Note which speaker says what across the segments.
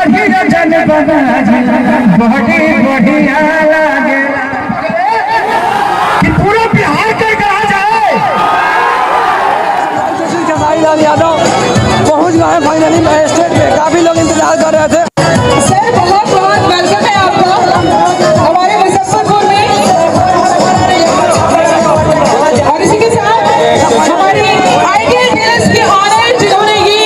Speaker 1: बढ़िया लागे कि पूरा बिहार के कहा जाए।
Speaker 2: खेसारी लाल यादव पहुंच गए हैं फाइनली स्टेज पे। काफी लोग इंतजार कर रहे थे।
Speaker 3: सर बहुत बहुत वेलकम है आपका हमारे मुजफ्फरपुर में। और इसी के साथ हमारे आइडियल डीलर्स के ऑनर जिन्होंने ये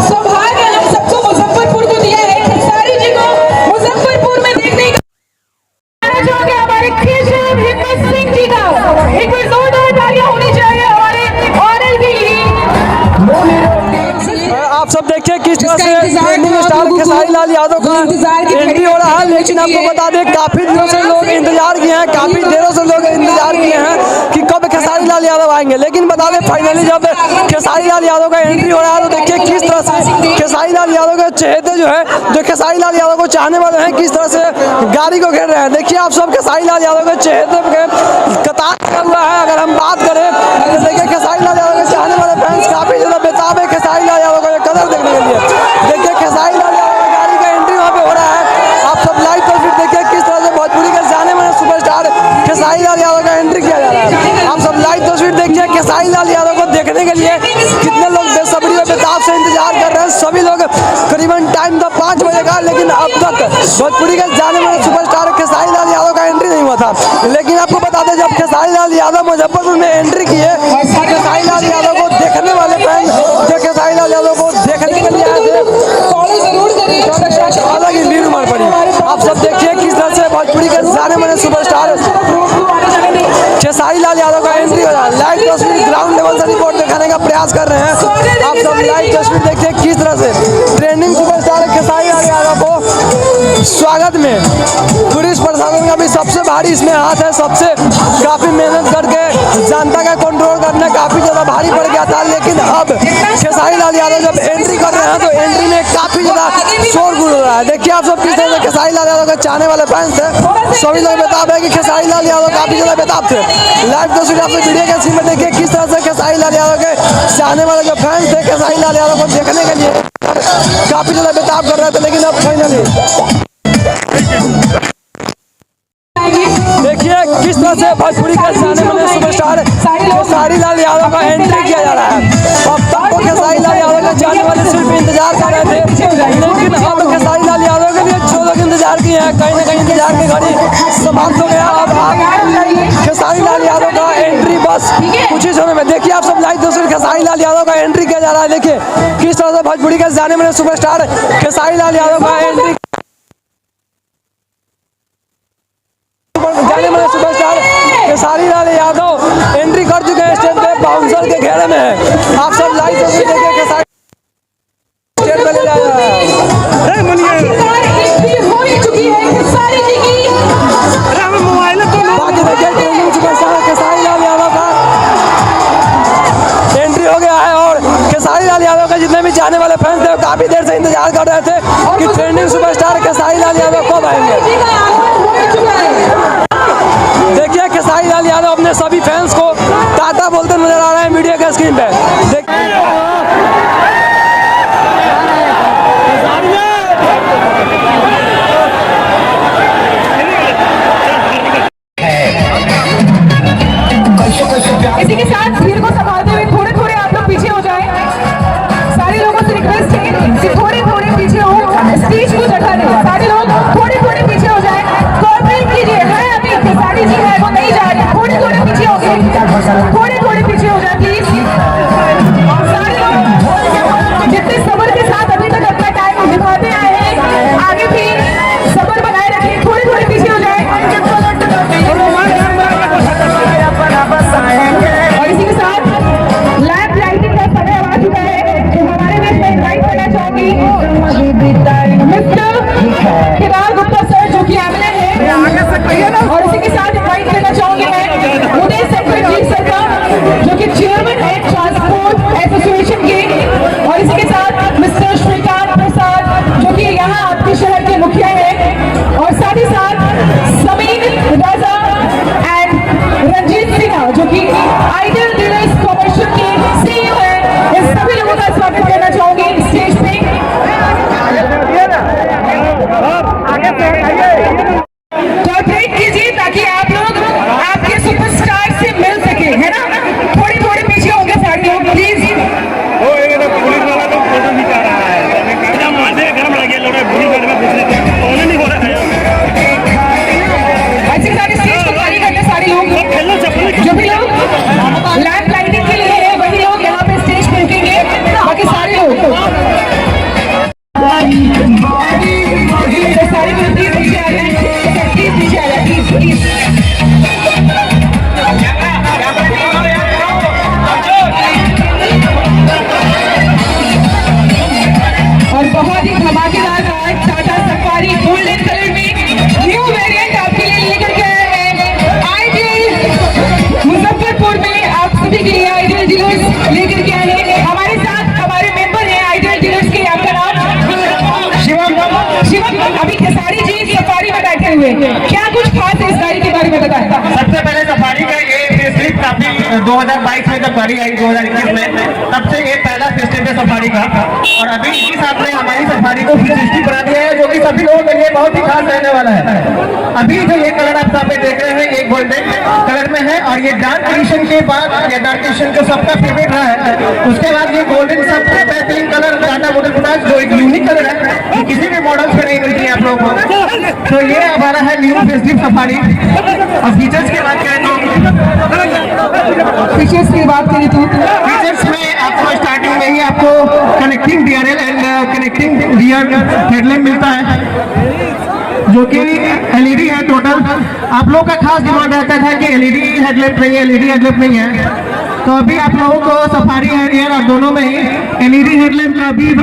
Speaker 3: सौभाग्य हम सबको मुजफ्फरपुर को दिया है, खेसारी जी को मुजफ्फरपुर में देखने का चाहोगे। हमारे केशव हिम्मत सिंह जी का एक बार जोरदार तालियां होनी चाहिए हमारे ऑनर के लिए।
Speaker 2: आप सब देखिए किस तरह से ट्रेंडिंग स्टार खेसारी लाल यादव का एंट्री हो रहा है। लेकिन आपको बता दें काफी दिनों से लोग इंतजार किए हैं, काफी देरों से लोग इंतजार किए हैं कि कब खेसारी लाल यादव आएंगे। लेकिन बता दें फाइनली जब खेसारी लाल यादव का एंट्री हो रहा है तो देखिए किस तरह से खेसारी लाल यादव के चहेते जो है, जो खेसारी लाल यादव को चाहने वाले हैं, किस तरह से गाड़ी को घेर रहे हैं। देखिए आप सब खेसारी लाल यादव के चहेते के कतार लगा हुआ है। अगर हम बात करें तो देखिए खेसारी लाल यादव के चाहने वाले फैंस काफी ज्यादा बेताब है खेसारी लाल यादव का कदर देखने के लिए। देखिए खेसारी लाल यादव की गाड़ी का एंट्री वहाँ पे हो रहा है। आप सब लाइव तस्वीर देखिए किस तरह से भोजपुरी के जाने माने सुपरस्टार खेसारी लाल यादव का एंट्री किया जा रहा है। आप सब लाइव तस्वीर देखिए खेसारी लाल यादव को देखने के लिए कितने लोग बेसब्री और बेताब से इंतजार कर रहे हैं। सभी लोग करीबन टाइम था 5 बजे का, लेकिन अब तक भोजपुरी के जाने माने सुपरस्टार खेसारी लाल यादव का एंट्री नहीं हुआ था। लेकिन आपको बता दें जब खेसारी लाल यादव मुजफ्फरपुर में एंट्री किए, खेसारी लाल यादव को देखने वाले फैन जो खेसारी लाल यादव को देखने के लिए आए थे अलग ही भीड़ उमड़ पड़ी। आप सब देखिए किस तरह से भोजपुरी के जाने माने सुपरस्टार खेसारी लाल यादव का एंट्री हो रहा है। लाइव तस्वीर ग्राउंड लेवल से रिपोर्ट दिखाने का प्रयास कर रहे हैं। आप सब लाइव तस्वीर देखिए किस तरह से ट्रेंडिंग सुपरस्टार खेसारी लाल यादव को स्वागत में पुलिस प्रशासन का भी सबसे भारी इसमें हाथ है। सबसे काफी मेहनत करके जनता का कंट्रोल करना काफी ज्यादा भारी पड़ गया था। लेकिन अब खेसारी लाल यादव जब एंट्री कर रहे हैं तो एंट्री में काफी ज्यादा शोरगुल हो रहा है। देखिए आप सब किस तरह से खेसारी लाल यादव के चाहने वाले फैंस थे। सभी लोग बेताब है कि खेसारी लाल यादव काफी ज्यादा बेताब थे। लाइव तस्वीर आपसे वीडियो के सीन में देखिए किस तरह से खेसारी लाल यादव के चाहने वाले जो फैंस थे खेसारी लाल यादव को देखने के लिए काफी ज्यादा बेताब कर रहे थे। लेकिन अब फाइनली देखिए किस तरह से भोजपुरी के जाने माने सुपरस्टार खेसारी लाल यादव का एंट्री किया जा रहा है। अब तक तो खेसारी लाल यादव के जाने वाले सिर्फ इंतजार कर रहे थे, लेकिन अब खेसारी लाल यादव के लिए जो लोग इंतजार किए हैं कहीं ना कहीं इंतजार की घड़ी समाप्त हो गया। अब खेसारी लाल यादव का एंट्री बस कुछ ही समय में देखिए आप सब लाइव तस्वीर खेसारी लाल यादव का एंट्री किया जा रहा है। देखिए किस तरह से भोजपुरी के जाने माने सुपरस्टार खेसारी लाल यादव का एंट्री जाने माने सुपरस्टार खेसारी लाल यादव एंट्री कर चुके हैं स्टेज पे, बाउंसर के घेरे में है। आप सब लाइव तस्वीर देखिए खेसारी स्टेज पे ले जाया बाकी देखिए ट्रेंडिंग सुपरस्टार खेसारी लाल यादव का एंट्री हो गया है। और खेसारी लाल यादव के जितने भी चाहने वाले फैंस थे काफी देर से इंतजार कर रहे थे कि ट्रेंडिंग सुपरस्टार खेसारी लाल यादव कब आएंगे। देखिए खेसारी लाल यादव अपने सभी फैंस को टाटा बोलते नजर आ रहे हैं वीडियो के स्क्रीन पे।
Speaker 3: इसी के साथ भीड़ को संभालते हुए थोड़े थोड़े आप लोग पीछे हो जाएं। सारे लोगों से रिक्वेस्ट है कि थोड़े थोड़े पीछे हो, स्टेज को जगह दें। सारे लोग थोड़े थोड़े पीछे हो जाएं। कोऑपरेट कीजिए। है अभी खेसारी जी है वो नहीं जा रहे, थोड़े थोड़े पीछे हो गए, थोड़े थोड़े पीछे हो जाए प्लीज। सारे लोग जितने सब्र के साथ अभी तक अपना टाइम निभाते आए हैं आगे भी सब्र बनाए रखिए। थोड़े थोड़े पीछे हो जाए। और इसी के साथ लैंप लाइटिंग का समय आ चुका है जो हमारे बीच में इनवाइट करना चाहूंगी मिस्टर केदार गुप्ता सर जो कि एमएलए है। और इसी के साथ इनवाइट करना चाहूंगी मैं उदय सेक्रेटरी सर का हुए, क्या कुछ खास है इस गाड़ी के बारे में बताएं।
Speaker 4: सबसे पहले सफारी का ये फेसलिफ्ट काफी 2022 में जब गाड़ी आई 2021 में, तब से ये पहला फेसलिफ्ट है सफारी का। और अभी इसी साथ में हमारी सफारी को फ्यूचरिस्टिक बना दिया है, जो कि सभी लोगों के लिए बहुत ही खास रहने वाला है। अभी जो ये कलर आप सामने देख रहे हैं, ये गोल्डन कलर में है, और ये डार्क एडिशन के बाद, ये डार्क एडिशन जो सबका फेवरेट रहा है, उसके बाद ये गोल्डन सबसे बेहतरीन कलर टाटा मोटर्स के पास, जो एक यूनिक कलर है, ये किसी भी मॉडल्स में नहीं मिलती है आप लोगों को। तो ये हमारा है न्यू फेसलिफ्ट सफारी। और फीचर्स की बात करें तो
Speaker 3: फीचर्स की बात करें तो
Speaker 4: फीचर्स में आपको स्टार्टिंग में ही आपको connecting DRL and connecting rear headlamp मिलता है, जो कि LED है टोटल। आप लोगों का खास डिमांड रहता था कि LED हेडलैम्प नहीं है, LED हेडलैम्प नहीं है, तो अभी आप लोगों को सफारी है रियर और दोनों में ही LED हेडलैम्प का भी